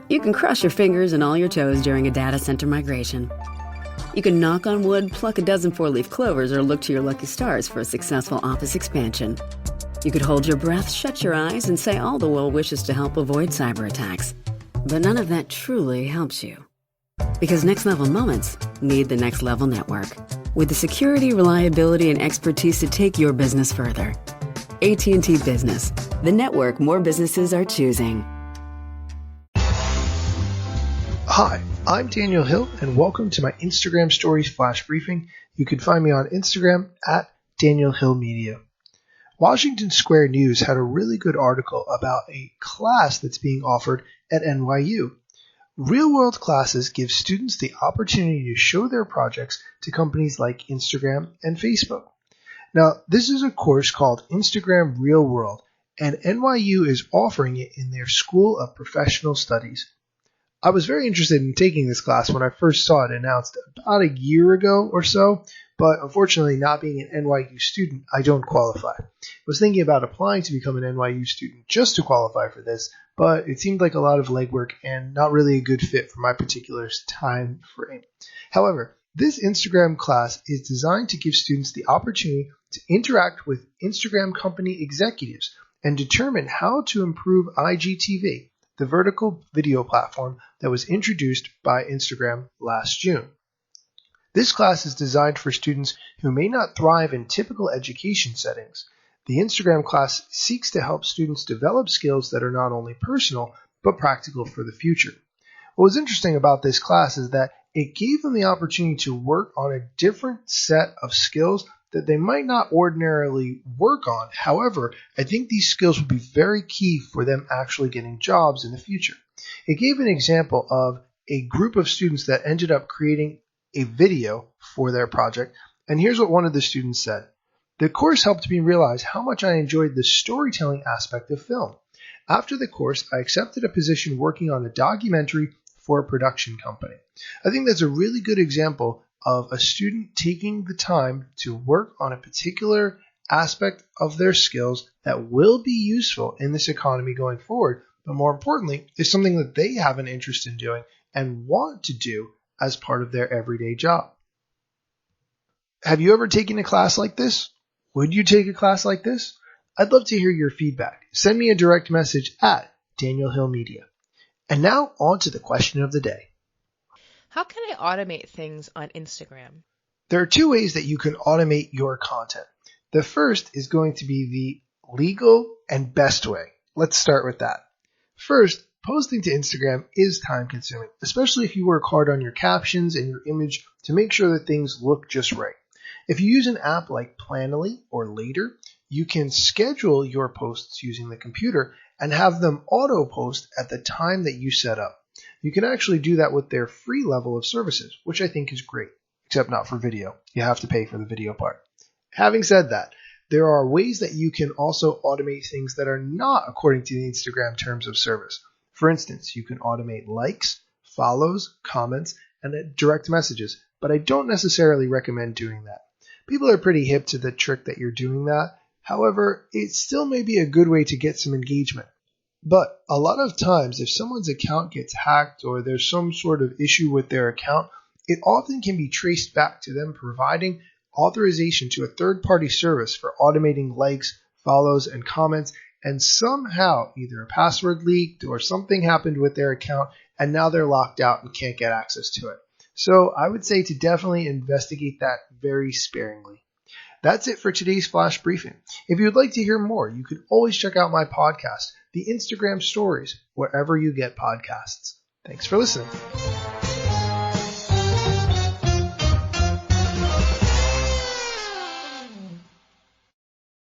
You can cross your fingers and all your toes during a data center migration. You can knock on wood, pluck a dozen four-leaf clovers, or look to your lucky stars for a successful office expansion. You could hold your breath, shut your eyes, and say all the well wishes to help avoid cyber attacks. But none of that truly helps you. Because Next Level Moments need the Next Level Network, with the security, reliability, and expertise to take your business further. AT&T Business, the network more businesses are choosing. Hi, I'm Daniel Hill, and welcome to my Instagram Stories Flash Briefing. You can find me on Instagram at Daniel Hill Media. Washington Square News had a really good article about a class that's being offered at NYU. Real-world classes give students the opportunity to show their projects to companies like Instagram and Facebook. Now, this is a course called Instagram Real World, and NYU is offering it in their School of Professional Studies. I was very interested in taking this class when I first saw it announced about a year ago or so, but unfortunately, not being an NYU student, I don't qualify. I was thinking about applying to become an NYU student just to qualify for this, but it seemed like a lot of legwork and not really a good fit for my particular time frame. However, this Instagram class is designed to give students the opportunity to interact with Instagram company executives and determine how to improve IGTV, the vertical video platform that was introduced by Instagram last June. This class is designed for students who may not thrive in typical education settings. The Instagram class seeks to help students develop skills that are not only personal, but practical for the future. What was interesting about this class is that it gave them the opportunity to work on a different set of skills that they might not ordinarily work on. However, I think these skills will be very key for them actually getting jobs in the future. It gave an example of a group of students that ended up creating a video for their project, and here's what one of the students said. The course helped me realize how much I enjoyed the storytelling aspect of film. After the course, I accepted a position working on a documentary for a production company. I think that's a really good example of a student taking the time to work on a particular aspect of their skills that will be useful in this economy going forward, but more importantly, is something that they have an interest in doing and want to do as part of their everyday job. Have you ever taken a class like this? Would you take a class like this? I'd love to hear your feedback. Send me a direct message at Daniel Hill Media. And now on to the question of the day. How can I automate things on Instagram? There are two ways that you can automate your content. The first is going to be the legal and best way. Let's start with that. First, posting to Instagram is time consuming, especially if you work hard on your captions and your image to make sure that things look just right. If you use an app like Planoly or Later, you can schedule your posts using the computer and have them auto post at the time that you set up. You can actually do that with their free level of services, which I think is great, except not for video. You have to pay for the video part. Having said that, there are ways that you can also automate things that are not according to the Instagram terms of service. For instance, you can automate likes, follows, comments, and direct messages, but I don't necessarily recommend doing that. People are pretty hip to the trick that you're doing that. However, it still may be a good way to get some engagement. But a lot of times, if someone's account gets hacked or there's some sort of issue with their account, it often can be traced back to them providing authorization to a third-party service for automating likes, follows, and comments, and somehow either a password leaked or something happened with their account, and now they're locked out and can't get access to it. So I would say to definitely investigate that very sparingly. That's it for today's Flash Briefing. If you would like to hear more, you can always check out my podcast, The Instagram Stories, wherever you get podcasts. Thanks for listening.